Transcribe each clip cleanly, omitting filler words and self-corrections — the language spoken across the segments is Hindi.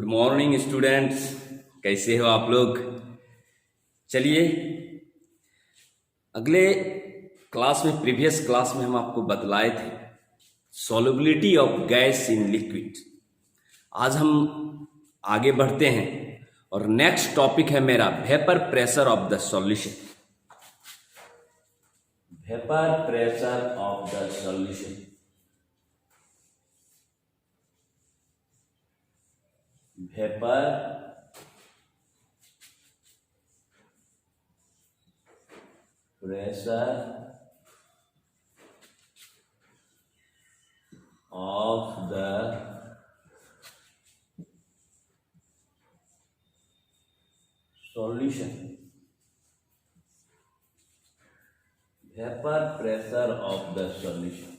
गुड मॉर्निंग स्टूडेंट्स, कैसे हो आप लोग। चलिए, अगले क्लास में प्रीवियस क्लास में हम आपको बतलाए थे solubility of gas in liquid. आज हम आगे बढ़ते हैं और नेक्स्ट टॉपिक है मेरा vapour pressure of the solution. Vapour pressure of the solution. Vapour pressure of the solution. Vapour pressure of the solution.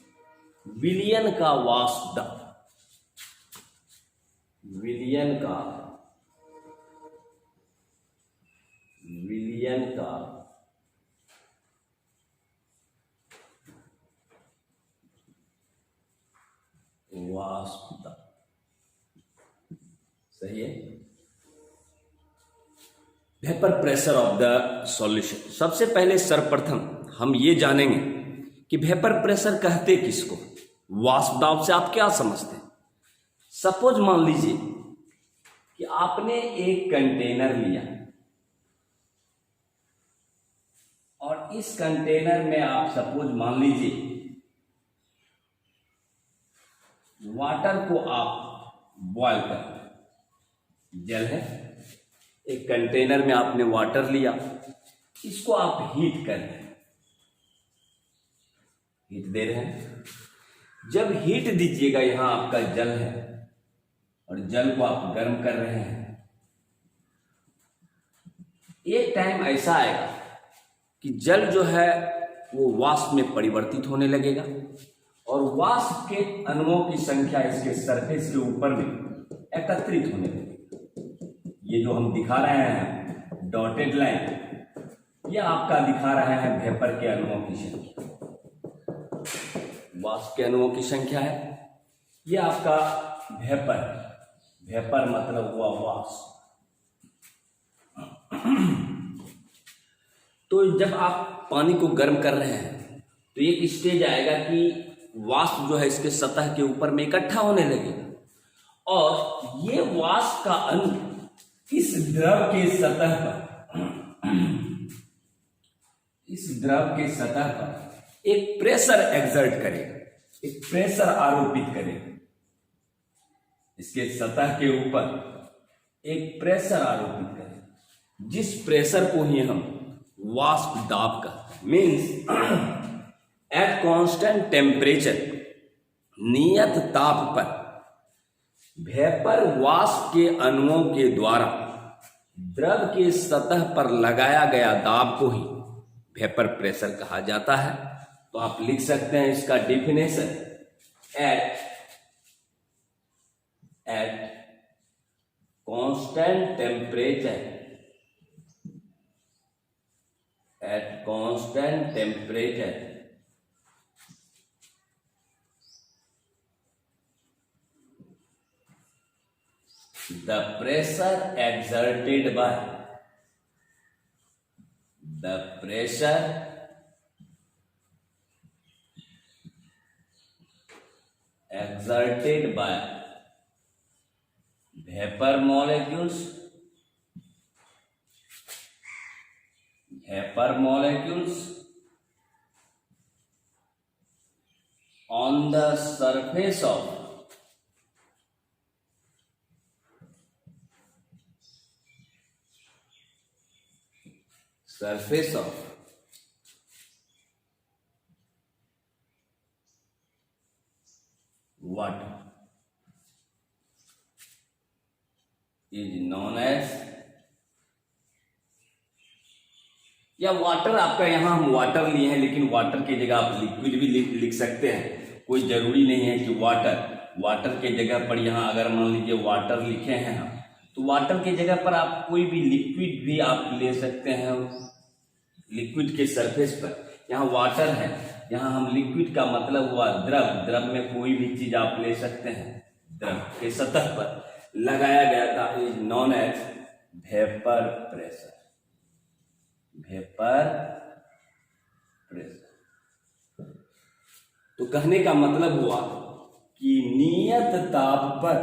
विलियन का वाष्प दाब, विलियन का वाष्प दाब। सही है। Vapour pressure of the solution. सबसे पहले सर्वप्रथम हम ये जानेंगे कि वेपर प्रेशर कहते किसको, वाष्प दाब से आप क्या समझते हैं। सपोज मान लीजिए कि आपने एक कंटेनर लिया और इस कंटेनर में आप सपोज मान लीजिए वाटर को आप बॉयल कर, जल है, एक कंटेनर में आपने वाटर लिया, इसको आप हीट कर रहे हैं, हीट दे रहे हैं। जब हीट दीजिएगा, यहां आपका जल है और जल को आप गर्म कर रहे हैं, एक टाइम ऐसा आएगा कि जल जो है वो वाष्प में परिवर्तित होने लगेगा और वाष्प के अणुओं की संख्या इसके सरफेस के ऊपर में एकत्रित होने लगेगी। ये जो हम दिखा रहे हैं डॉटेड लाइन, ये आपका दिखा रहा है वेपर के अणुओं की संख्या, वाष्प के अणुओं की संख्या है। ये आपका वेपर, वेपर मतलब हुआ वाष्प। तो जब आप पानी को गर्म कर रहे हैं तो एक स्टेज आएगा कि वाष्प जो है इसके सतह के ऊपर में इकट्ठा होने लगेगा और ये वाष्प का अणु इस द्रव के सतह पर, इस द्रव के सतह पर एक प्रेशर एक्सर्ट करेगा, एक प्रेशर आरोपित करेगा। इसके सतह के ऊपर एक प्रेशर आरोपित करेगा, जिस प्रेशर को ही हम वाष्प दाब कहते हैं। मीन्स एट कांस्टेंट टेम्परेचर, नियत ताप पर वेपर वाष्प के अणुओं के द्वारा द्रव के सतह पर लगाया गया दाब को ही वेपर प्रेशर कहा जाता है। तो आप लिख सकते हैं इसका definition, eight constant temperature, at constant temperature the pressure exerted by vapor molecules on the surface of water is known as, या वाटर आपका, यहां हम वाटर लिए हैं लेकिन वाटर की जगह आप लिक्विड भी लिख सकते हैं। कोई जरूरी नहीं है कि वाटर के जगह पर यहां अगर मान लीजिए वाटर लिखे हैं हम, तो वाटर की जगह पर आप कोई भी लिक्विड भी आप ले सकते हैं। लिक्विड के सरफेस पर यहाँ वाटर है, यहाँ हम लिक्विड का मतलब हुआ द्रव, द्रव में कोई भी चीज आप ले सकते हैं द्रव के सतह पर। लगाया गया था is known as vapour pressure. Vapour pressure. तो कहने का मतलब हुआ कि नियत ताप पर,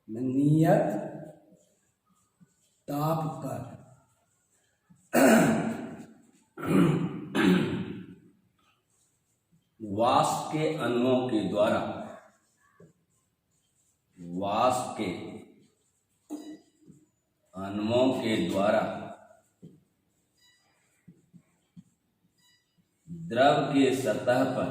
नियत ताप पर वाष्प के अणुओं के द्वारा, वाष्प के अणुओं के द्वारा द्रव के सतह पर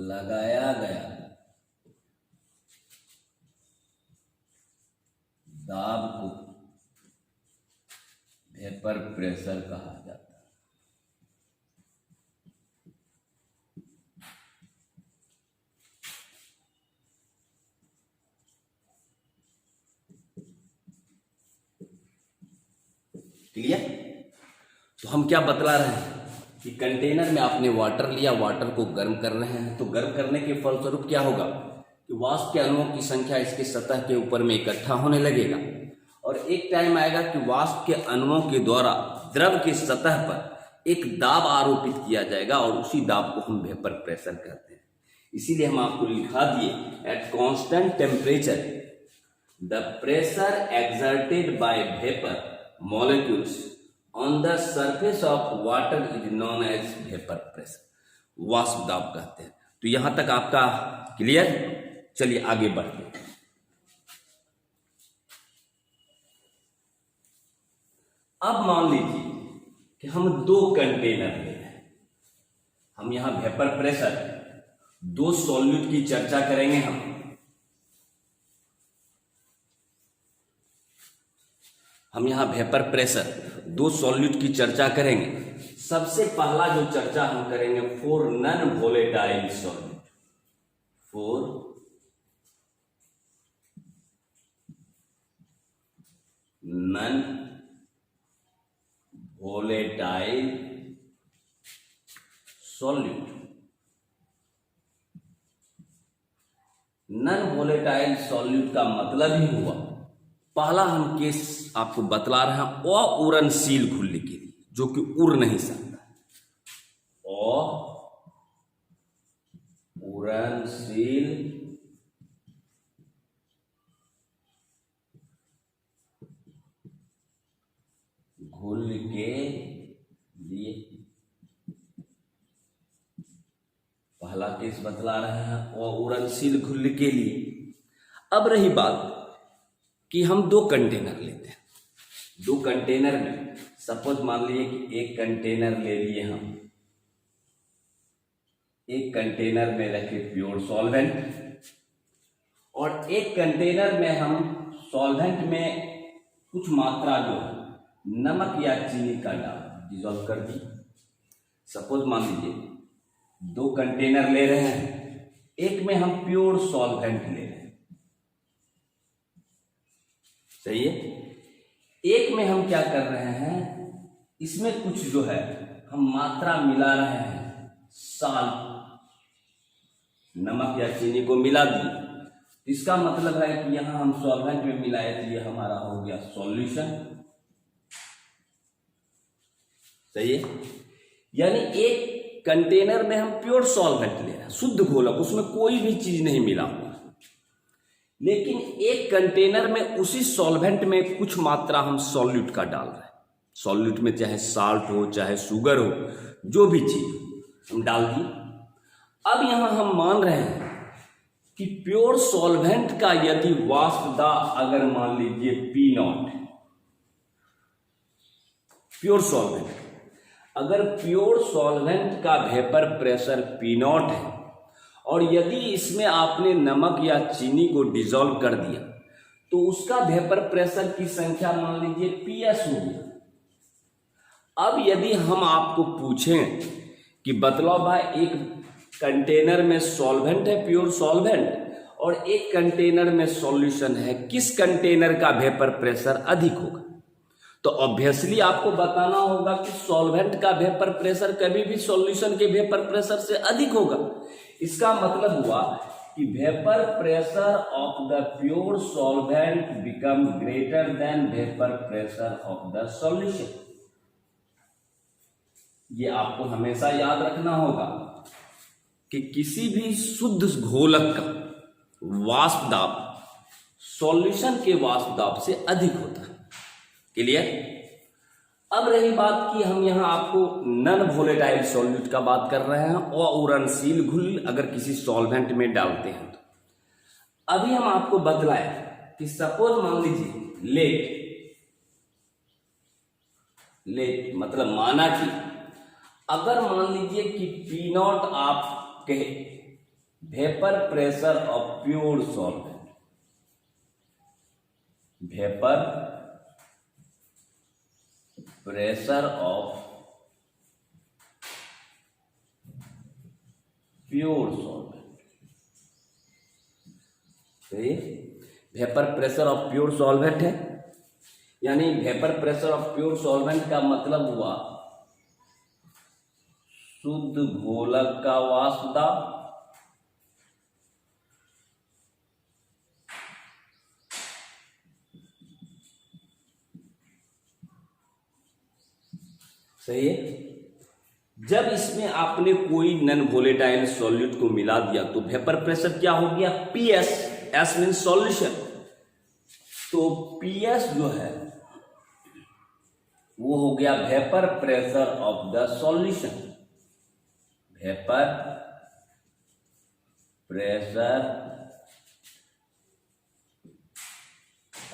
लगाया गया दाब को वेपर प्रेशर कहा जाता है। क्लियर? तो हम क्या बतला रहे हैं कि कंटेनर में आपने वाटर लिया, वाटर को गर्म कर रहे हैं, तो गर्म करने के फलस्वरूप क्या होगा कि वाष्प के अणुओं की संख्या इसके सतह के ऊपर में इकट्ठा होने लगेगा और एक टाइम आएगा कि वाष्प के अणुओं के द्वारा द्रव की सतह पर एक दाब आरोपित किया जाएगा और उसी दाब को हम वेपर प्रेशर कहते हैं। इसीलिए हम आपको लिखा दिए at constant temperature the pressure exerted by vapour molecules on the surface of water is known as vapour pressure. वाष्प दाब कहते हैं। तो यहां तक आपका क्लियर? चलिए आगे बढ़ते हैं। अब मान लीजिए कि हम दो कंटेनर ले रहे हैं। हम यहां वेपर प्रेशर, दो सॉल्यूट की चर्चा करेंगे। हम यहां वेपर प्रेशर, दो सॉल्यूट की चर्चा करेंगे। सबसे पहला जो चर्चा हम करेंगे for non volatile solute, for non volatile solute. Non volatile solute का मतलब ही हुआ, पहला हम केस आपको बतला रहे हैं अउरणशील घुलने के लिए, जो कि उड़ नहीं सकता। अउरणशील घुल के लिए पहला केस बतला रहे हैं अउरणशील घुल के लिए। अब रही बात कि हम दो कंटेनर लेते हैं। दो कंटेनर में सपोज मान लीजिए कि एक कंटेनर ले लिए हम, एक कंटेनर में रखे प्योर सॉल्वेंट और एक कंटेनर में हम सॉल्वेंट में कुछ मात्रा जो है नमक या चीनी का डाल डिजोल्व कर दी। सपोज मान लीजिए दो कंटेनर ले रहे हैं, एक में हम प्योर सॉल्वेंट ले रहे हैं, सही है। एक में हम क्या कर रहे हैं, इसमें कुछ जो है हम मात्रा मिला रहे हैं, साल्ट, नमक या चीनी को मिला दी। इसका मतलब है कि यहां हम सॉल्वेंट में मिलाए तो ये हमारा हो गया सॉल्यूशन, सही है। यानी एक कंटेनर में हम प्योर सॉल्वेंट ले रहे हैं, शुद्ध घोलक, उसमें कोई भी चीज नहीं मिला हुआ। लेकिन एक कंटेनर में उसी सॉल्वेंट में कुछ मात्रा हम सॉल्यूट का डाल रहे हैं। सॉल्यूट में चाहे साल्ट हो चाहे शुगर हो, जो भी चीज हम डाल दिए। अब यहां हम मान रहे हैं कि प्योर सॉल्वेंट का यदि वाष्प दाब अगर मान लीजिए P0, प्योर सॉल्वेंट, अगर प्योर सॉल्वेंट का वेपर प्रेशर P0 है और यदि इसमें आपने नमक या चीनी को डिसॉल्व कर दिया तो उसका वेपर प्रेशर की संख्या मान लीजिए PS हो गया। अब यदि हम आपको पूछें कि बतलाओ भाई, एक कंटेनर में सॉल्वेंट है प्योर सॉल्वेंट और एक कंटेनर में सॉल्यूशन है, किस कंटेनर का वेपर प्रेशर अधिक होगा? तो ऑब्वियसली आपको बताना होगा कि सॉल्वेंट का वेपर प्रेशर कभी भी सॉल्यूशन के वेपर प्रेशर से अधिक होगा। इसका मतलब हुआ कि vapour pressure of the pure solvent become greater than vapour pressure of the solution. ये आपको हमेशा याद रखना होगा कि किसी भी शुद्ध घोलक का वाष्प दाब सॉल्यूशन के वाष्प दाब से अधिक होता है। क्लियर? अब रही बात कि हम यहां आपको नन वोलेटाइल सॉल्यूट का बात कर रहे हैं और उड़नशील घुल अगर किसी सॉल्वेंट में डालते हैं तो अभी हम आपको बतलाए कि सपोज मान लीजिए लेट मतलब माना कि अगर मान लीजिए कि पी नॉट आप कहे vapour pressure of pure solvent, vapour pressure of pure solvent, vapour pressure of pure solvent है, यानी vapour pressure of pure solvent का मतलब हुआ शुद्ध घोलक का वाष्प दाब सही है। जब इसमें आपने कोई नन वोलेटाइल सॉल्यूट को मिला दिया तो वेपर प्रेशर क्या हो गया? पीएस। S mean solution. तो पीएस जो है वो हो गया vapour pressure of the solution, vapour pressure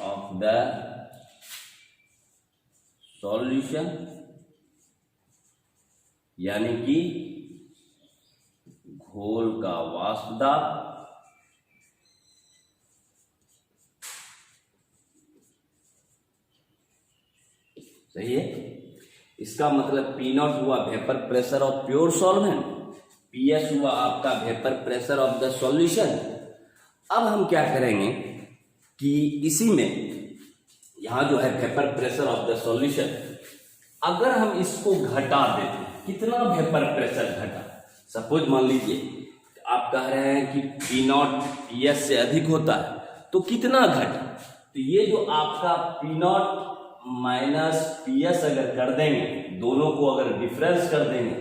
of the solution, यानी कि घोल का वाष्प दाब सही है। इसका मतलब पी नॉट हुआ vapour pressure of pure solvent, PS हुआ आपका vapour pressure of the solution. अब हम क्या करेंगे कि इसी में यहां जो है vapour pressure of the solution, अगर हम इसको घटा देते, कितना वेपर प्रेशर घटा, सपोज मान लीजिए आप कह रहे हैं कि पी नॉट पीएस से अधिक होता है तो कितना घटा, तो ये जो आपका पी नॉट माइनस पीएस अगर कर देंगे, दोनों को अगर डिफरेंस कर देंगे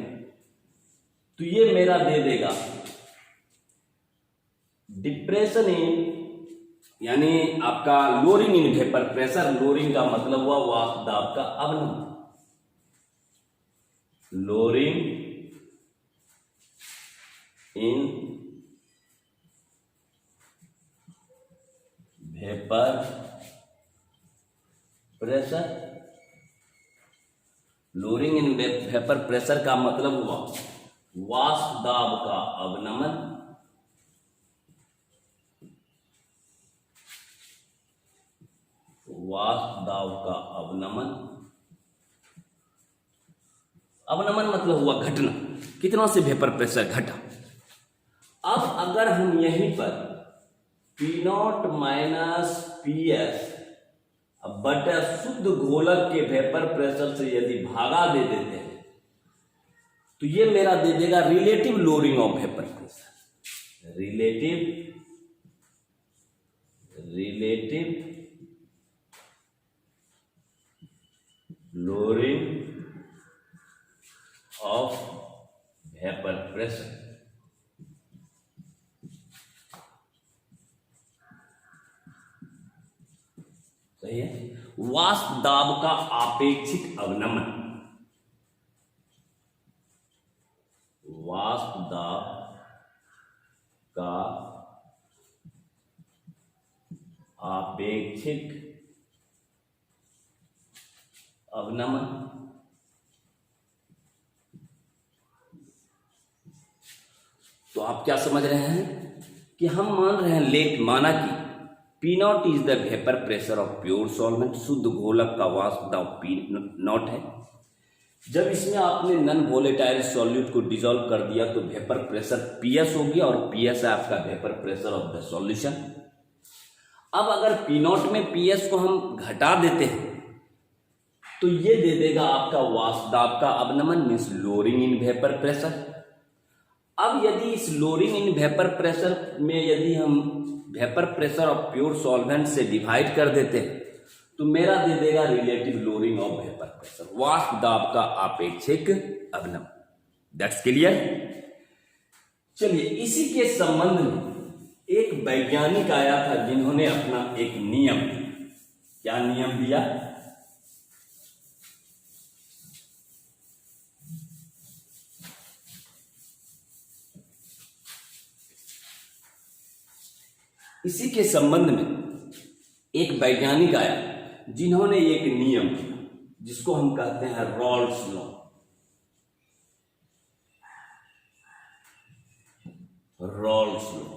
तो ये मेरा दे देगा डिप्रेशन इन, यानी आपका Tshering in vapour pressure. Tshering का मतलब हुआ वाष्प दाब का अवनमन, lowering in vapour pressure. Lowering in vapour pressure का मतलब हुआ वाष्प दाब का अवनमन, वाष्प दाब का अवनमन। अवनमन मतलब हुआ घटना, कितना से वेपर प्रेशर घटा। अब अगर हम यहीं पर पी नॉट माइनस पीएस बटा शुद्ध घोलक के वेपर प्रेशर से यदि भागा दे देते हैं तो ये मेरा दे देगा relative Tshering of vapour pressure, relative Tshering of vapour pressure. सही है। वाष्प दाब का आपेक्षिक अवनमन, वाष्प दाब का आपेक्षिक अवनमन। तो आप क्या समझ रहे हैं कि हम मान रहे हैं लेट, माना कि P not is the vapour pressure of pure solvent, शुद्ध घोलक का वाष्प दाब पी नॉट है। जब इसमें आपने नन वोलेटाइल सॉल्यूट को डिसॉल्व कर दिया तो वेपर प्रेशर पीएस हो गया और पीएस है आपका vapour pressure of the solution. अब अगर पी नॉट में पीएस को हम घटा देते हैं तो ये दे देगा आपका वाष्प दाब का अवनमन means lowering in vapour pressure. अब यदि इस लोअरिंग इन वेपर प्रेशर में यदि हम vapour pressure of pure solvent से डिवाइड कर देते हैं तो मेरा दे देगा relative lowering of vapour pressure, वाष्प दाब का आपेक्षिक अवनमन। That's clear. चलिए इसी के संबंध में एक वैज्ञानिक आया था जिन्होंने अपना एक नियम दिया। क्या नियम दिया? इसी के संबंध में एक वैज्ञानिक आया जिन्होंने एक नियम दिया जिसको हम कहते हैं Raoult's law. Raoult's law,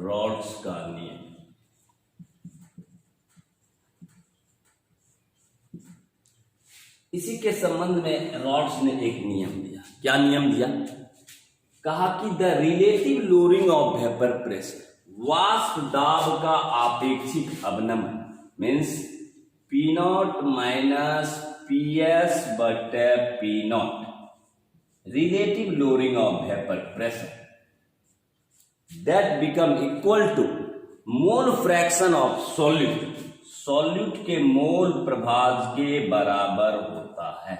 Raoult's का नियम। इसी के संबंध में रॉल्स ने एक नियम दिया। क्या नियम दिया? कहा कि the relative lowering of vapour pressure, वाष्प दाब का आपेक्षिक अवनमन means P naught minus P S बटे P naught, relative lowering of vapour pressure that become equal to mole fraction of solute, solute के मोल प्रभाज के बराबर होता है।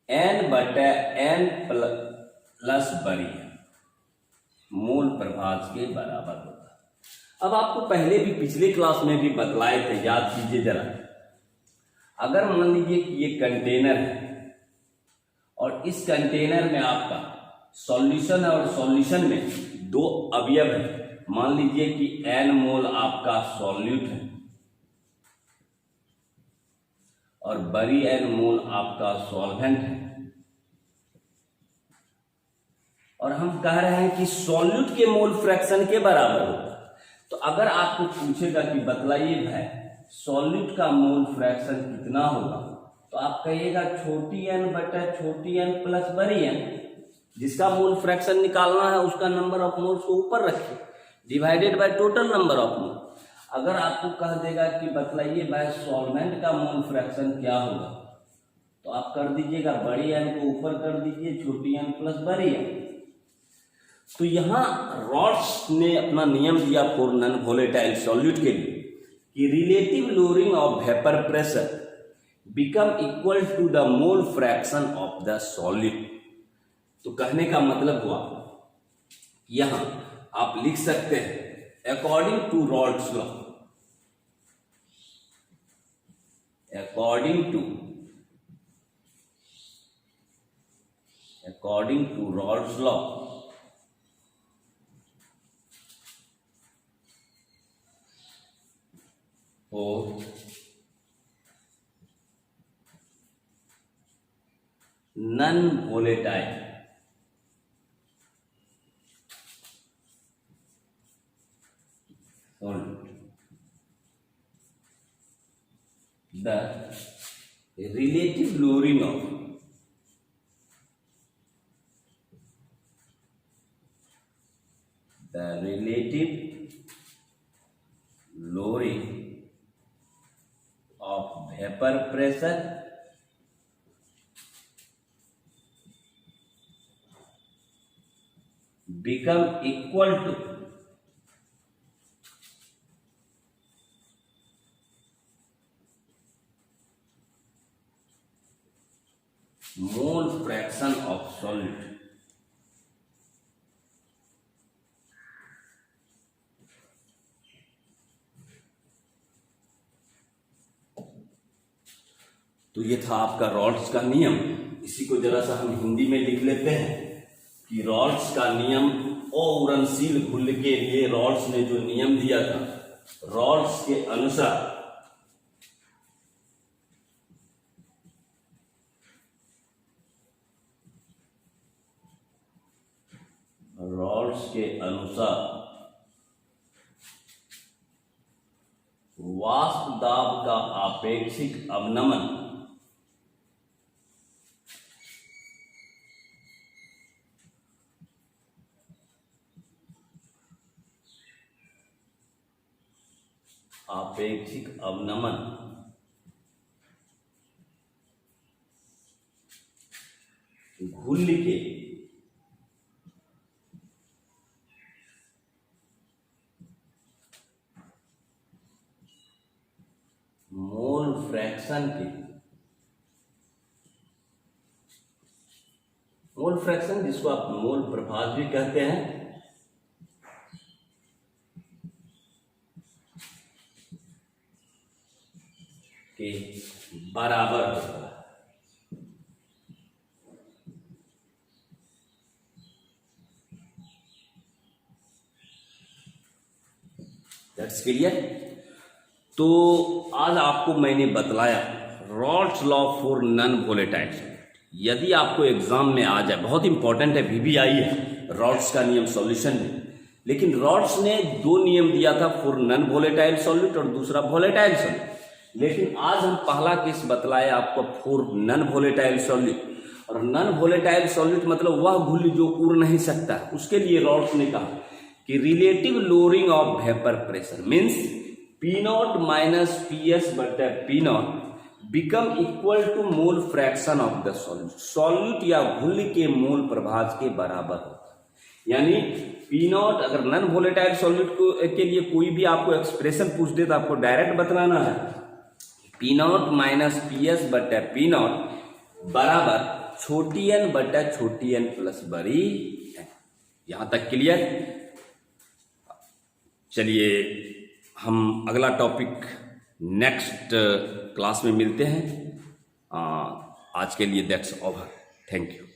n बटे n प्लस बरी मोल प्रभाज के बराबर होता है। अब आपको पहले भी पिछले क्लास में भी बतलाए थे, याद कीजिए जरा। अगर मान लीजिए कि ये कंटेनर है और इस कंटेनर में आपका सॉल्यूशन है और सॉल्यूशन में दो अवयव है, मान लीजिए कि n मोल आपका सॉल्यूट है और बड़ी n मोल आपका सॉल्वेंट है, और हम कह रहे हैं कि सॉल्यूट के मोल फ्रैक्शन के बराबर होता है। तो अगर आपको पूछेगा कि बतलाइए भाई सॉल्यूट का मोल फ्रैक्शन कितना होगा, तो आप कहिएगा छोटी n बटा छोटी n प्लस बड़ी n। जिसका मोल फ्रैक्शन निकालना है उसका नंबर ऑफ मोल्स को ऊपर रखिए, divided by total number of mole. अगर आपको कह देगा कि बतलाइए भाई सॉल्वेंट का मोल फ्रैक्शन क्या होगा, तो आप कर दीजिएगा बड़ी n को ऊपर कर दीजिए, छोटी n प्लस बड़ी n। तो यहां रॉल्स ने अपना नियम दिया फॉर नॉन वोलेटाइल सॉल्यूट के लिए कि relative lowering of vapour pressure become equal to the mole fraction of the solute. तो कहने का मतलब हुआ यहां आप लिख सकते हैं according to Raoult's law, according to Raoult's law और non volatile the relative lowering of vapor pressure become equal to mole fraction of solute. तो ये था आपका रॉल्स का नियम। इसी को जरा सा हम हिंदी में लिख लेते हैं कि रॉल्स का नियम अघूर्णनशील घुल के लिए रॉल्स ने जो नियम दिया था, रॉल्स के अनुसार वाष्प दाब का आपेक्षिक अवनमन आपेक्षिक अवनमन घुल के मोल फ्रैक्शन जिसको आप मोल प्रभाव भी कहते हैं, के बराबर होता है। That's clear. तो आज आपको मैंने बतलाया Rawls law for non volatile solute. यदि आपको एग्जाम में आ जाए, बहुत इंपॉर्टेंट है, VBI है रॉल्स का नियम सॉल्यूशन में, लेकिन रॉल्स ने 2 नियम दिया था, फॉर नॉन वोलेटाइल सॉल्यूट और दूसरा वोलेटाइल सॉल्यूट। लेकिन आज हम पहला केस बतलाए आपको फॉर नॉन वोलेटाइल सॉल्यूट। और नॉन वोलेटाइल सॉल्यूट मतलब वह घुल जो उड़ नहीं सकता। उसके लिए रॉल्स ने कहा कि relative lowering of vapour pressure means P0 minus PS बटा P0 become equal to mole fraction of the solute. Solute या घुल के मोल प्रभाव के बराबर होता है। यानी P0 अगर नॉन वोलेटाइल सॉल्यूट के लिए कोई भी आपको एक्सप्रेशन पूछ दे तो आपको डायरेक्ट बतलाना है P0 माइनस PS बटा P0 बराबर छोटी n बटा छोटी n प्लस बड़ी n। यहां तक क्लियर। चलिए हम अगला टॉपिक नेक्स्ट क्लास में मिलते हैं। आज के लिए दैट्स ओवर। Thank you.